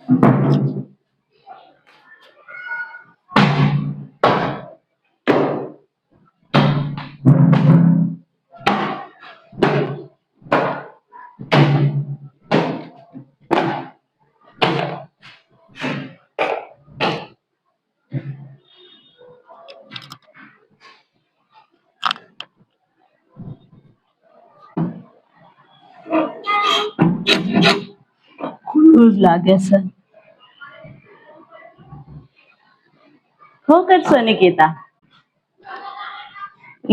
ખુલ્લું જ લાગે છે. શું કરશો નિકિતા?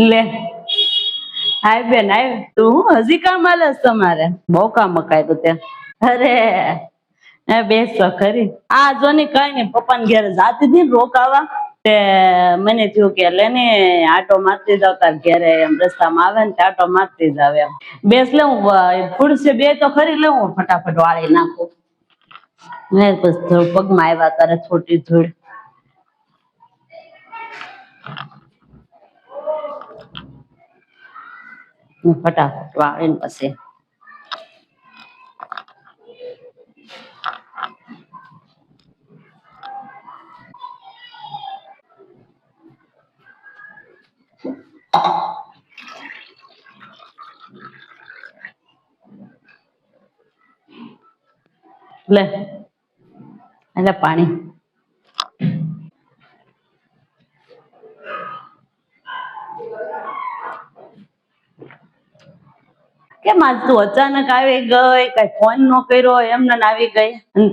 લે હાય બેન હાય. તું હજી કામ આલે તમારે? બહુ કામ મકાયું તે. અરે બેસો ખરી. આ જો ને કઈ નઈ, પપ્પા ને ઘેર જાતી હતી ને રોકાવા, તે મને થયું કે લેને આટો મારતી જાવ તાર ઘેરે, એમ રસ્તામાં આવે ને આટો મારતી જાવ એમ. બેસ લે, હું ખુરશી બે તો ખરી, લે હું ફટાફટ વાળી નાખું. મેં પછી પગમાં આવ્યા કરે થોડી ધૂળ. ફટાફટ વાળીને પછી લે એટલે પાણી. કેમ આજ તું અચાનક આવી ગઈ? કઈ ફોન નો કર્યો, એમને આવી ગઈ?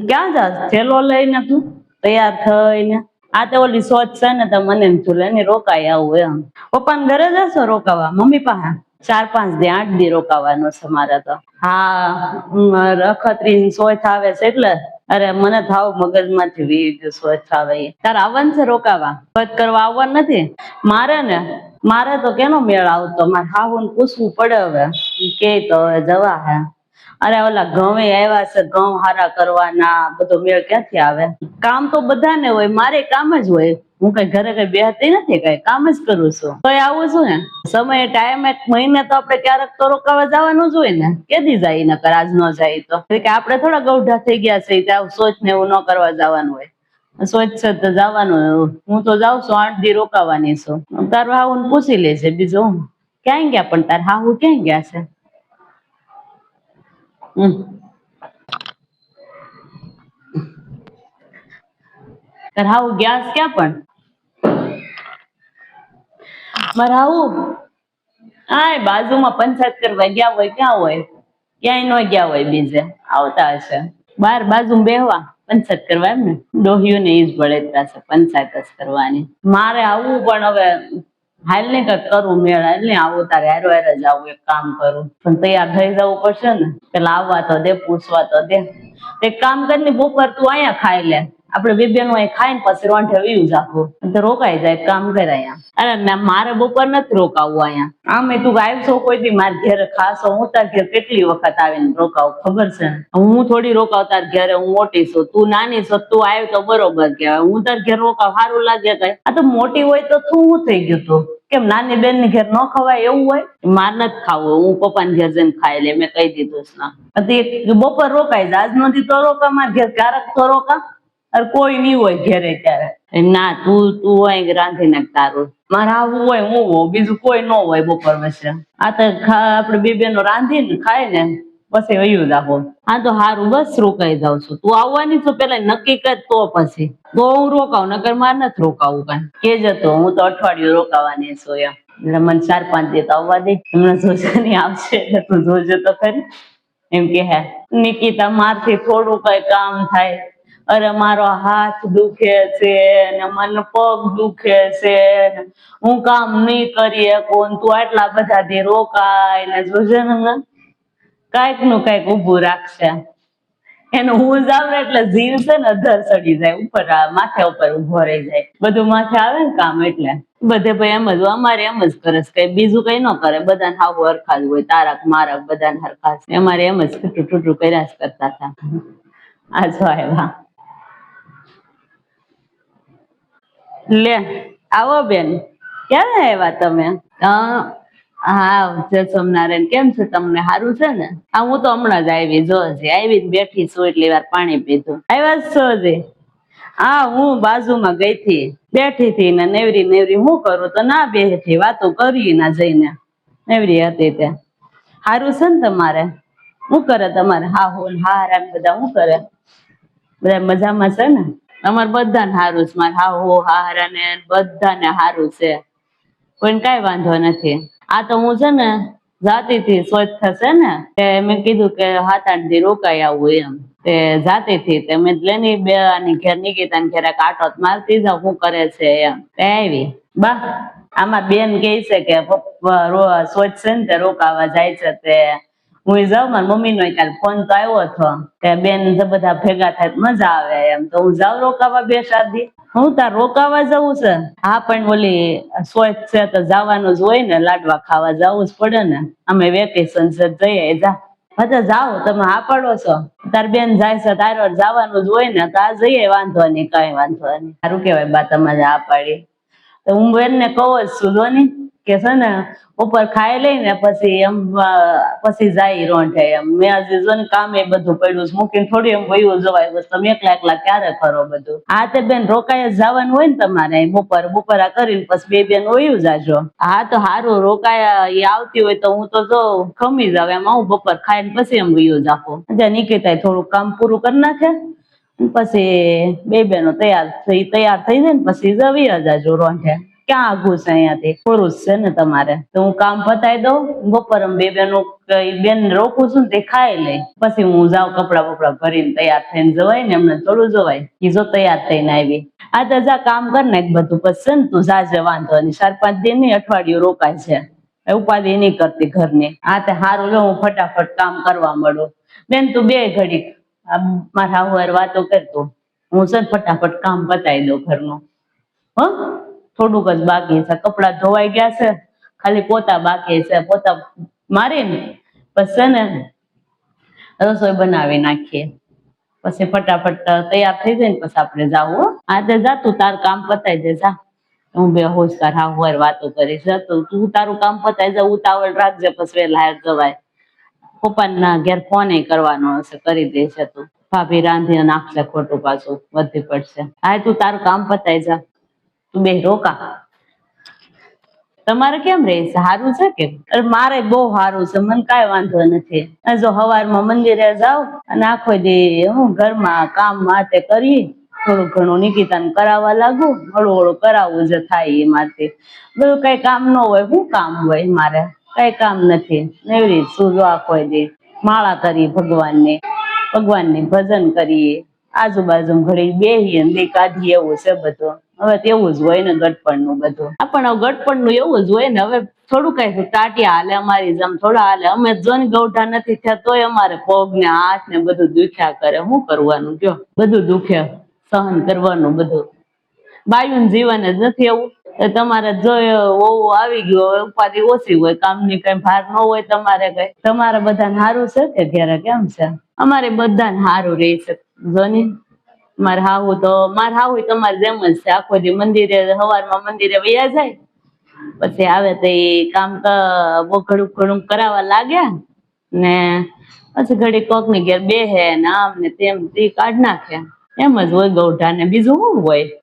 ક્યાં જાસ? થેલો લઈને તું તૈયાર થઈને? આ તો ઓલી સોચ છે ને, તો મને એમ થયું એની રોકાઈ આવું એમ. પપ્પા ને ઘરે જશો રોકાવા? મમ્મી પાસે 4-5 દી 8 દી રોકાવાનું છે મારે તો. હા રખતરી સોચ આવે છે એટલે. અરે મને થાવ મગજ માંથી વી સોચ આવે. તારે આવવાનું છે રોકાવા? સોચ કરવા આવવાનું નથી મારે ને? મારે તો કેનો મેળ આવતો? મારે હાહુ ને પૂછવું પડે હવે, કે તો હવે જવા હે. અરે ઓલા ઘઉં આવ્યા છે, ઘઉં હારા કરવાના, બધો મેળ ક્યાંથી આવે? કામ તો બધાને હોય, મારે કામ જ હોય. હું કઈ ઘરે કઈ બેહતી નથી, કઈ કામ જ કરું છું. તો આવું છું ને સમય ટાઈમ એક મહિને તો આપડે ક્યારેક તો રોકાવા જવાનું જ હોય ને. કેદી જાય નકર આજ ન જાય તો કે આપડે થોડા ગૌઢા થઈ ગયા છે ત્યાં સોચ ને એવું ન કરવા જવાનું હોય. સોચ છે તો જવાનું. હું તો જાઉં છું 8 દી રોકાવાની છું. તારું હાહુ ને પૂછી લેજે. બીજું ક્યાંય ગયા? પણ તાર હાહુ ક્યાંય ગયા છે? તાર હાહુ ગયા છે ક્યાં? પણ મારા હાહુ આ બાજુમાં પંચાયત કરવા ગયા હોય. ક્યાં હોય? ક્યાંય ન ગયા હોય, બીજે આવતા હશે. બાર બાજુ બેહવા પંચાયત કરવા એમ ને? ડોહિયું ને ઈ જ બળેતરા છે, પંચાયત જ કરવાની. મારે આવું પણ હવે હાલ ને કઈ કરું મેળા એટલે આવું. તારે હારે હારે જ આવું. એક કામ કરું પણ તૈયાર થઈ જવું પડશે ને. પેલા આવવા તો દે, પૂછવા તો દે. એક કામ કરીને બપોર તું અહીંયા ખાઈ લે. આપડે બે બેનું અહીં ખાઈ ને પછી રોંઠે વયું જાવું. તો રોકાઈ જાય. કામ કરે અહીંયા. અરે મારે બપોર નથી રોકાવું અહીંયા. આમે તું આવશો કોઈ દી મારે ઘેરે ખાશો? હું તાર ઘેર કેટલી વખત આવીને રોકાવું ખબર છે ને? હું થોડી રોકાવ તાર ઘેરે? હું મોટી છું, તું નાની છો. તું આવ્યો તો બરોબર કહેવાય. હું તાર ઘેર રોકાવ સારું લાગે કઈ? આ તો મોટી હોય તો શું થઈ ગયું તું? કેમ નાની બેન ની ઘેર ન ખવાય એવું હોય? માર નથી ખાવું. હું પપ્પા ને ઘેર જઈને ખાઈ લે. મેં કહી દીધું છે. બપોર રોકાઈ જાય. આજ નથી તો રોકા માર ઘેર. ક્યારેક તો રોકા. અરે કોઈ નઈ હોય ઘેરે ત્યારે. ના તું હોય રાંધી નાખ તારું. મારે આવું હોય હું હોઉં, બીજું કોઈ ન હોય બપોર વચ્ચે. આ તો આપડે બે બેનો રાંધીને ખાય ને પછી વયું જાવ. હા તો હારું, બસ રોકાઈ જાઉં છું. તું આવવાની છો પેલા નક્કી કર તો પછી તો હું રોકાવ. નકર મારે નથી રોકાવું કઈ. કેજે તો. હું તો અઠવાડિયું રોકાવાની છું એમ. એટલે મને 4-5 દી તો આવવા દે. હમણાં જોજાની આવશે એટલે તું જોજે તો ખરી. એમ કે હે નિકિતા મારથી થોડું કઈ કામ થાય? અરે મારો હાથ દુખે છે ને મને પગ દુખે છે. હું કામ નહી કરી શકું. તું આટલા બધા દી રોકાય ને જોજે ને કઈક નું કઈક ઉભું રાખશે. એનું હું જાવ એટલે જીવ છે ને અધર ચડી જાય. ઉપર માથે ઉપર ઉભો રહી જાય. બધું માથે આવે ને કામ એટલે. બધે ભાઈ એમ જ. અમારે એમ જ કરે છે. કઈ બીજું કઈ ન કરે. બધાને હાવ હરખા જ હોય. તારક મારક બધાને હરખા છે. અમારે એમ જ ઠૂઠું ઠૂઠું કર્યા જ કરતા હતા. આ જો આવ્યા. લે આવો બેન. ક્યારે આવ્યા તમે? હા જય સોમનારાયણ, કેમ છે તમને? સારું છે ને? હા હું તો હમણાં જ આવી, જો હજી આવીને બેઠી છું, એટલી વાર પાણી પીધું. આવ્યા છો હજી? હા હું બાજુમાં ગઈ હતી, બેઠી હતી ને નેવરી નેવરી હું કરું તો ના બેઠી, વાતો કરી ના જઈને નેવરી હતી ત્યાં. સારું છે ને તમારે? શું કરે તમારે હાહુ ને હાહરા ને બધા શું કરે? બધા મજામાં છે ને? અમારે બધાને સારું છે, મારે હાહુ હાહરા ને બધાને સારું છે, કોઈને કઈ વાંધો નથી. આ તો હું છે ને જાતી હતી સ્વચ્છ થશે ને તે મેં કીધું કે 7-8 દી રોકાઈ આવું એમ, તે જાતી હતી તે મેં લેની બે આની ઘેર નિકિતા ને ઘેર કાંટો મારતી જાવ શું કરે છે એમ, તે આવી બા. આમાં બેન કે છે કે પપ્પા સ્વચ્છ છે ને તે રોકાવા જાય છે, તે હું જાઉં. મારા મમ્મી નો કાલે ફોન તો આવ્યો હતો કે બેન બધા ભેગા થાય મજા આવે એમ, તો હું જાઉં રોકાવા 2-4 દી. હું તાર રોકાવા જવું છે? હા પણ ઓલી સ્વચ્છ છે તો જવાનું જ હોય ને, લાડવા ખાવા જવું જ પડે ને, અમે વેકેશન છે જઈએ જા. અચ્છા જાઓ તમે, હા પાડો છો? તાર બેન જાય છે તારે જવાનું જ હોય ને, તો આ જઈએ, વાંધો નહીં, કઈ વાંધો નહીં. સારું કેવાય બા તમારે હા પાડી. તો હું બેન ને કહું જ છું જો ની કે છે ને ઉપર ખાઈ લઈને પછી એમ પછી જાય રોંઠે એમ. મેં હજી જો ને કામ એ બધું પડ્યું છે, મૂકીને થોડી એમ વયું જવાય, બસ તમે એકલા એકલા ક્યારે કરો બધું. હા તે બેન રોકાય જ જવાનું હોય ને તમારે, બપોરા કરીને પછી બે બેન વયું જાજો. હા તો હારું, રોકાયા એ આવતી હોય તો હું તો જો ખમી જાવ એમ, હું બપોર ખાઈને પછી એમ વયું જાખું. નિકિતા થોડું કામ પૂરું કરી નાખે પછી બે બેનો તૈયાર થઈ જાય ને પછી જવી જાજો રોંઠે. ક્યાં આઘું છે અહીંયાથી, પુરુષ છે ને તમારે, તો હું કામ પતાવી દઉં બપોર બે બેનો બેન રોકું છું ને તે ખાઈ લઈ, પછી હું જાઉં કપડા બપડા ભરીને તૈયાર થઈને જવાય ને, એમને થોડું જવાય. ઈ જો તૈયાર થઈને આવી. આ તો જા કામ કર નાખ બધું પછી છે ને તું જાજે, વાંધો નહીં. 4-5 દિન ની અઠવાડિયું રોકાય છે, ઉપાધિ નહીં કરતી ઘરની. હા તે હારું લો, હું ફટાફટ કામ કરવા મળું. બેન તું બે ઘડીક મારા હાહુ હારે વાતો કરતો, હું છે ને ફટાફટ કામ પતાવી દઉં ઘરનું. હ થોડુંક જ બાકી છે, કપડા ધોવાઈ ગયા છે, ખાલી પોતા બાકી છે. પોતા મારીને પછી છે ને રસોઈ બનાવી નાખીએ, પછી ફટાફટ તૈયાર થઈ જાય ને પછી આપણે જાવું. હા તે જા તું તાર કામ પતાવી દે જા, હું બે હોશ તાર હાહુ હારે વાતો કરીશ. તું તારું કામ પતાવી જા, ઉતાવળ રાખજે પછી વહેલા જવાય. પપ્પાના ઘેર ફોન કરવાનો હશે, કરી દેશે તું. ભાભી રાંધીને નાખશે ખોટું, પાછું વધી પડશે. હા તું તારું કામ પતાવી જા, તું બે રોકા. તમારે કેમ રહે છે? સારું છે કે? અરે મારે બહુ સારું છે, મને કઈ વાંધો નથી. જો સવારમાં મંદિરે જાવ અને આખો દી હું ઘરમાં કામ માટે કરી, થોડું ઘણું નિકિતાને કરાવવા લાગુ, હળું હળું કરાવવું જે થાય એમાંથી. બધું કઈ કામ ન હોય, શું કામ હોય મારે? કઈ કામ નથી, નેવરી શું જો આખો દી માળા કરી ભગવાનની ભજન કરીએ, આજુબાજુ ઘડી બેહીએ દી કાઢીએ, એવું છે બધું. હવે તો એવું જ હોય ને ગટપણ નું બધું. પણ ગટપણ નું એવું જ હોય ને, હવે થોડું કઈ ટાટિયા હાલે અમારી જેમ થોડા હાલે. અમે જો ને ગૌઢા નથી થયા તોય અમારે પગ ને હાથ ને બધું દુખ્યા કરે. શું કરવાનું કયો? બધું દુખે, સહન કરવાનું બધું. બાયુન જીવન જ નથી એવું. તમારે જો આવી ગયો ઉપાધિ ઓછી હોય, કામની કઈ ભાર ન હોય તમારે કઈ. તમારે બધાને સારું છે કે ઘેરે કેમ છે? અમારે બધાને સારું રહે છે જો ને. મારે હાહુ તમારે જેમ જ છે, આખો દી મંદિરે સવારમાં મંદિરે વયા જાય, પછી આવે તો એ કામ ઘડું ઘડું કરાવવા લાગ્યા ને પછી ઘડી કોક ની ઘેર બેહે ને આમ ને તેમ કાઢ નાખે. એમ જ હોય ગૌઢા ને, બીજું શું હોય?